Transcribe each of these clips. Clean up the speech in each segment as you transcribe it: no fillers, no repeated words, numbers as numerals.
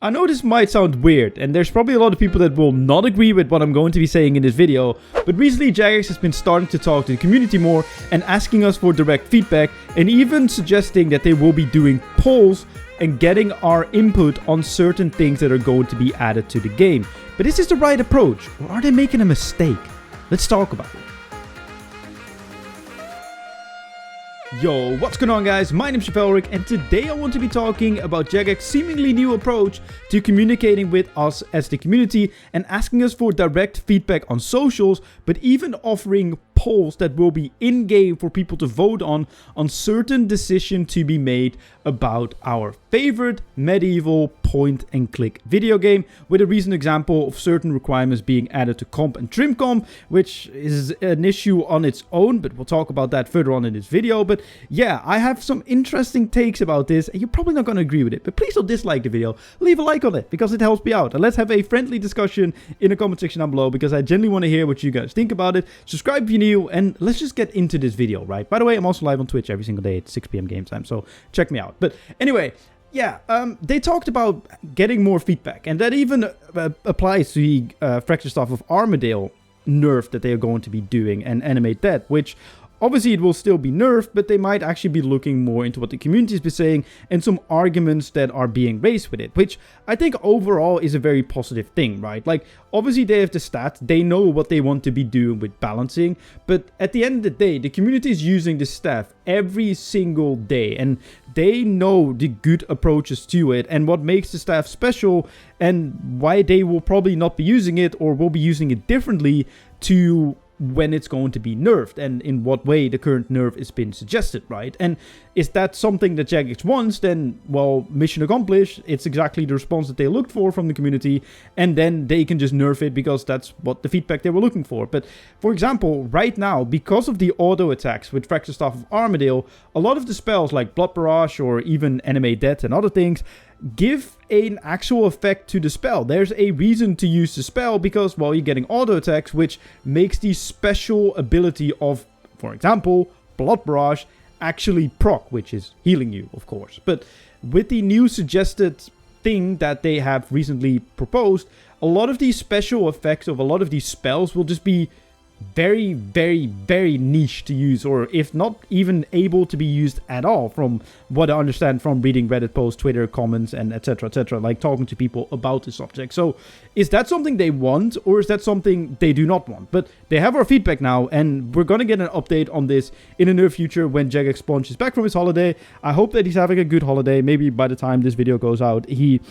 I know this might sound weird, and there's probably a lot of people that will not agree with what I'm going to be saying in this video, but recently Jagex has been starting to talk to the community more and asking us for direct feedback, and even suggesting that they will be doing polls and getting our input on certain things that are going to be added to the game. But is this the right approach, or are they making a mistake? Let's talk about it. Yo, what's going on guys? My name's Jagex, and today I want to be talking about Jagex's seemingly new approach to communicating with us as the community and asking us for direct feedback on socials, but even offering polls that will be in-game for people to vote on certain decisions to be made about our favorite medieval point-and-click video game, with a recent example of certain requirements being added to comp and trim comp, which is an issue on its own, but we'll talk about that further on in this video. But yeah, I have some interesting takes about this, and you're probably not going to agree with it, but please don't dislike the video. Leave a like on it, because it helps me out. And let's have a friendly discussion in the comment section down below, because I genuinely want to hear what you guys think about it. Subscribe if you're new, and let's just get into this video, right? By the way, I'm also live on Twitch every single day at 6 p.m. game time, so check me out. But anyway, yeah, they talked about getting more feedback, and that even applies to the Fracture Staff of Armadale nerf that they are going to be doing and animate that, which obviously it will still be nerfed, but they might actually be looking more into what the community has been saying and some arguments that are being raised with it, which I think overall is a very positive thing, right? Like, obviously they have the stats, they know what they want to be doing with balancing, but at the end of the day, the community is using the staff every single day, and they know the good approaches to it and what makes the staff special and why they will probably not be using it or will be using it differently to when it's going to be nerfed and in what way the current nerf has been suggested, right? And is that something that Jagex wants? Then, well, mission accomplished. It's exactly the response that they looked for from the community, and then they can just nerf it because that's what the feedback they were looking for. But for example, right now, because of the auto attacks with Fracture Staff of Armadale, a lot of the spells like Blood Barrage or even Enemy Death and other things give an actual effect to the spell. There's a reason to use the spell because, well, you're getting auto attacks, which makes the special ability of, for example, Blood Barrage actually proc, which is healing you, of course. But with the new suggested thing that they have recently proposed, a lot of these special effects of a lot of these spells will just be very, very, very niche to use, or if not even able to be used at all, from what I understand from reading Reddit posts, Twitter comments, and etc, like talking to people about this subject. So is that something they want, or is that something they do not want? But they have our feedback now, and we're gonna get an update on this in the near future when Jagex Sponge is back from his holiday. I hope that he's having a good holiday. Maybe by the time this video goes out, he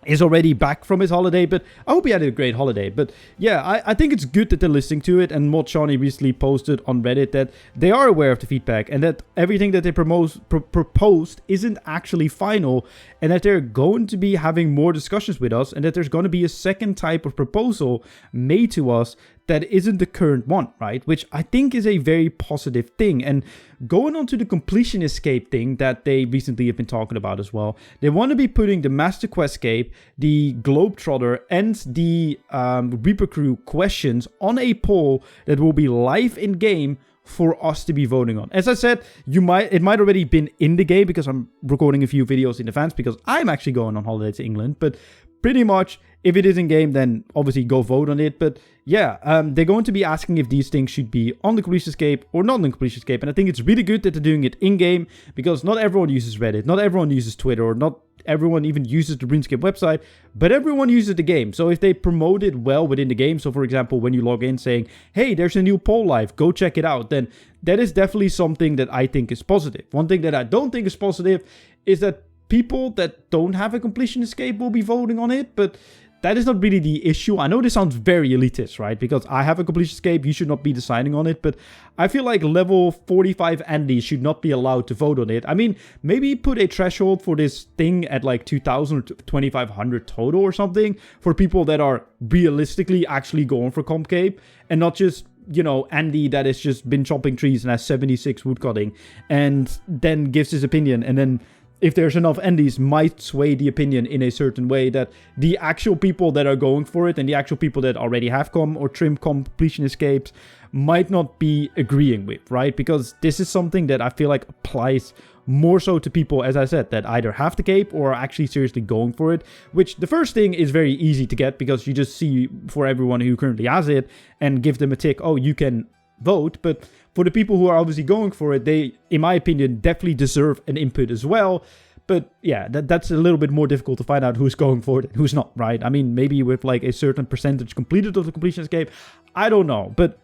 is already back from his holiday, but I hope he had a great holiday. But yeah, I think it's good that they're listening to it, and Mod Shawnee recently posted on Reddit that they are aware of the feedback and that everything that they proposed isn't actually final, and that they're going to be having more discussions with us, and that there's going to be a second type of proposal made to us that isn't the current one, right? Which I think is a very positive thing. And going on to the completion escape thing that they recently have been talking about as well, they want to be putting the Master Questscape, the Globetrotter, and the Reaper Crew questions on a poll that will be live in game for us to be voting on. As I said, it might already been in the game because I'm recording a few videos in advance because I'm actually going on holiday to England, but pretty much if it is in game, then obviously go vote on it. But yeah, they're going to be asking if these things should be on the completion escape or not on the completion escape. And I think it's really good that they're doing it in game, because not everyone uses Reddit, not everyone uses Twitter, or not everyone even uses the Runescape website, but everyone uses the game. So if they promote it well within the game, so for example, when you log in saying, hey, there's a new poll live, go check it out, then that is definitely something that I think is positive. One thing that I don't think is positive is that people that don't have a completion escape will be voting on it, but that is not really the issue. I know this sounds very elitist, right? Because I have a completion escape, you should not be deciding on it, but I feel like level 45 Andes should not be allowed to vote on it. I mean, maybe put a threshold for this thing at like 2,000 or 2,500 total or something for people that are realistically actually going for comp cape, and not just, you know, Andy that has just been chopping trees and has 76 woodcutting and then gives his opinion, and then if there's enough Andes, might sway the opinion in a certain way that the actual people that are going for it and the actual people that already have com or trim completion escapes might not be agreeing with, right? Because this is something that I feel like applies more so to people, as I said, that either have the cape or are actually seriously going for it, which the first thing is very easy to get because you just see for everyone who currently has it and give them a tick, oh, you can vote. But for the people who are obviously going for it, they, in my opinion, definitely deserve an input as well. But yeah, that's a little bit more difficult to find out who's going for it and who's not, right? I mean, maybe with like a certain percentage completed of the completion escape, I don't know. But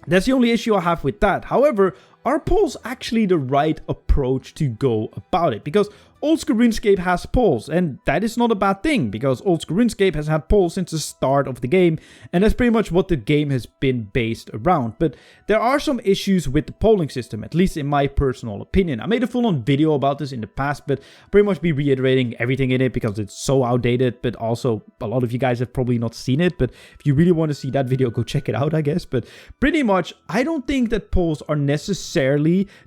that's the only issue I have with that. However, are polls actually the right approach to go about it? Because old school RuneScape has polls, and that is not a bad thing, because old school RuneScape has had polls since the start of the game, and that's pretty much what the game has been based around. But there are some issues with the polling system, at least in my personal opinion. I made a full-on video about this in the past, but I'll pretty much be reiterating everything in it because it's so outdated, but also a lot of you guys have probably not seen it. But if you really want to see that video, go check it out, I guess. But pretty much, I don't think that polls are necessarily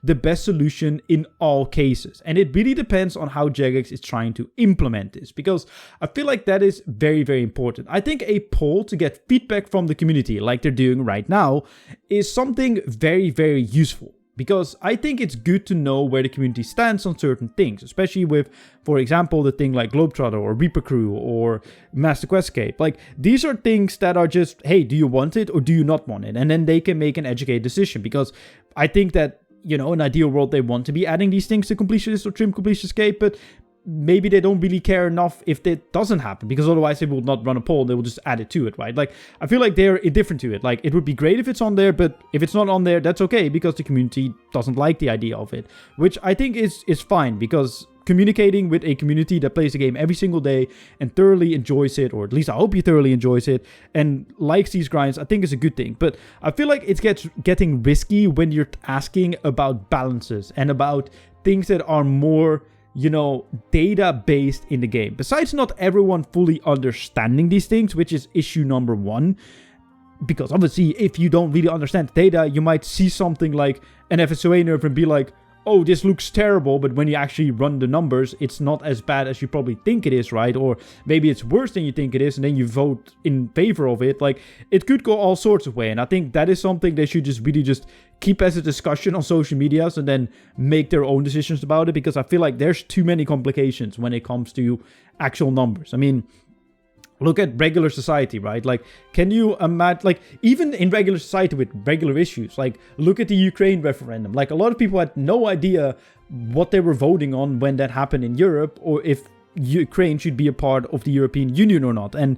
the best solution in all cases, and it really depends on how Jagex is trying to implement this, because I feel like that is very, very important. I think a poll to get feedback from the community, like they're doing right now, is something very, very useful, because I think it's good to know where the community stands on certain things, especially with, for example, the thing like Globetrotter or Reaper Crew or Master Questscape. Like, these are things that are just, hey, do you want it or do you not want it? And then they can make an educated decision, because I think that, you know, in an ideal world, they want to be adding these things to Completionist or Trim Completion Escape, but maybe they don't really care enough if that doesn't happen, because otherwise they will not run a poll, they will just add it to it, right? Like, I feel like they're indifferent to it. Like, it would be great if it's on there, but if it's not on there, that's okay, because the community doesn't like the idea of it, which I think is fine, because communicating with a community that plays the game every single day and thoroughly enjoys it, or at least I hope he thoroughly enjoys it and likes these grinds, I think is a good thing. But I feel like it gets getting risky when you're asking about balances and about things that are more, you know, data based in the game. Besides not everyone fully understanding these things, which is issue number one. Because obviously, if you don't really understand data, you might see something like an FSOA nerf and be like, oh, this looks terrible, but when you actually run the numbers, it's not as bad as you probably think it is, right? Or maybe it's worse than you think it is, and then you vote in favor of it. Like, it could go all sorts of ways, and I think that is something they should just really just keep as a discussion on social medias and then make their own decisions about it, because I feel like there's too many complications when it comes to actual numbers. I mean, look at regular society, right? Like, can you imagine, like, even in regular society with regular issues, like, look at the Ukraine referendum. Like, a lot of people had no idea what they were voting on when that happened in Europe, or if Ukraine should be a part of the European Union or not. And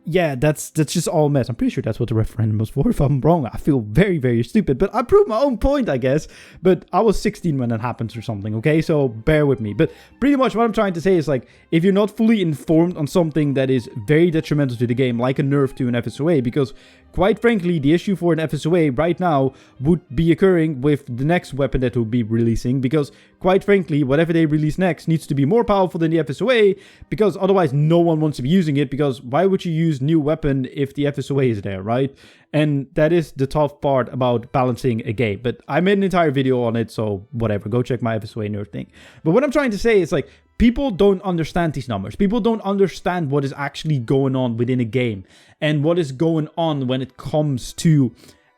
yeah, that's just all a mess. I'm pretty sure that's what the referendum was for. If I'm wrong, I feel very, very stupid. But I proved my own point, I guess. But I was 16 when that happened or something, okay? So bear with me. But pretty much what I'm trying to say is, like, if you're not fully informed on something that is very detrimental to the game, like a nerf to an FSOA, because quite frankly, the issue for an FSOA right now would be occurring with the next weapon that will be releasing, because quite frankly, whatever they release next needs to be more powerful than the FSOA, because otherwise no one wants to be using it, because why would you use new weapon if the FSOA is there, right? And that is the tough part about balancing a game. But I made an entire video on it, so whatever, go check my FSOA nerf thing. But what I'm trying to say is, like, people don't understand these numbers. People don't understand what is actually going on within a game and what is going on when it comes to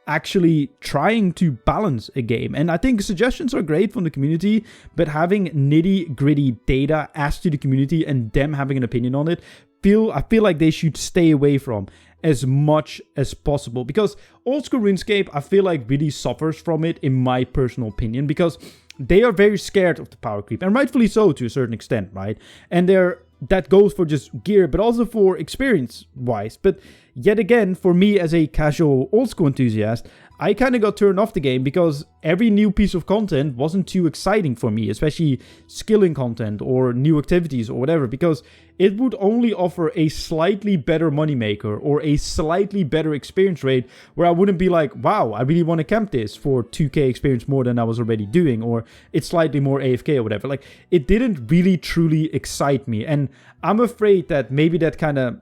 actually trying to balance a game. And I think suggestions are great from the community, but having nitty-gritty data asked to the community and them having an opinion on it, I feel like they should stay away from as much as possible, because old school RuneScape, I feel like, really suffers from it, in my personal opinion, because they are very scared of the power creep, and rightfully so to a certain extent, right? And that goes for just gear, but also for experience wise. But yet again, for me as a casual old school enthusiast, I kind of got turned off the game because every new piece of content wasn't too exciting for me, especially skilling content or new activities or whatever, because it would only offer a slightly better moneymaker or a slightly better experience rate, where I wouldn't be like, wow, I really want to camp this for 2k experience more than I was already doing, or it's slightly more AFK or whatever. Like, it didn't really truly excite me, and I'm afraid that maybe that kind of,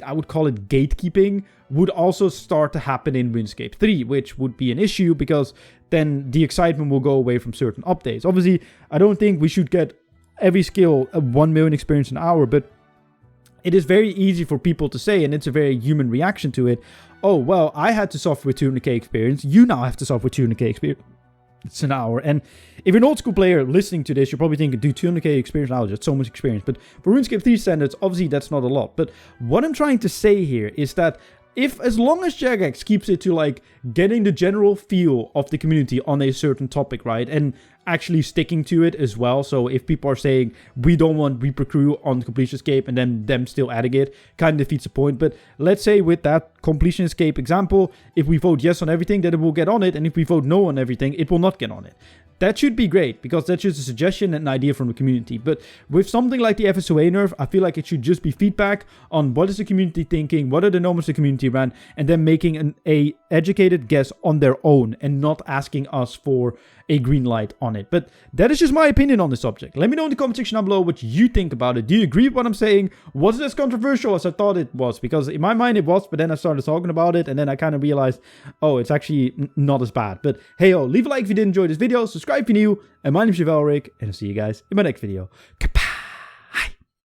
I would call it gatekeeping, would also start to happen in RuneScape 3, which would be an issue, because then the excitement will go away from certain updates. Obviously, I don't think we should get every skill a 1 million experience an hour, but it is very easy for people to say, and it's a very human reaction to it, oh, well, I had to suffer with 200k experience, you now have to suffer with 200k experience. It's an hour. And if you're an old school player listening to this, you're probably thinking, dude, 200k experience knowledge, that's so much experience. But for RuneScape 3 standards, obviously that's not a lot. But what I'm trying to say here is that as long as Jagex keeps it to like getting the general feel of the community on a certain topic, right? And actually sticking to it as well. So if people are saying we don't want Reaper Crew on Completion Escape and then them still adding it, kind of defeats the point. But let's say with that Completion Escape example, if we vote yes on everything, then it will get on it. And if we vote no on everything, it will not get on it. That should be great, because that's just a suggestion and an idea from the community. But with something like the FSOA nerf, I feel like it should just be feedback on what is the community thinking, what are the numbers the community ran, and then making an educated guess on their own and not asking us for a green light on it. But that is just my opinion on the subject. Let me know in the comment section down below what you think about it. Do you agree with what I'm saying? Was it as controversial as I thought it was? Because in my mind it was, but then I started talking about it and then I kind of realized, oh, it's actually not as bad. But hey, leave a like if you did enjoy this video, subscribe if you're new, and my name is Jagex, and I'll see you guys in my next video. Kapow!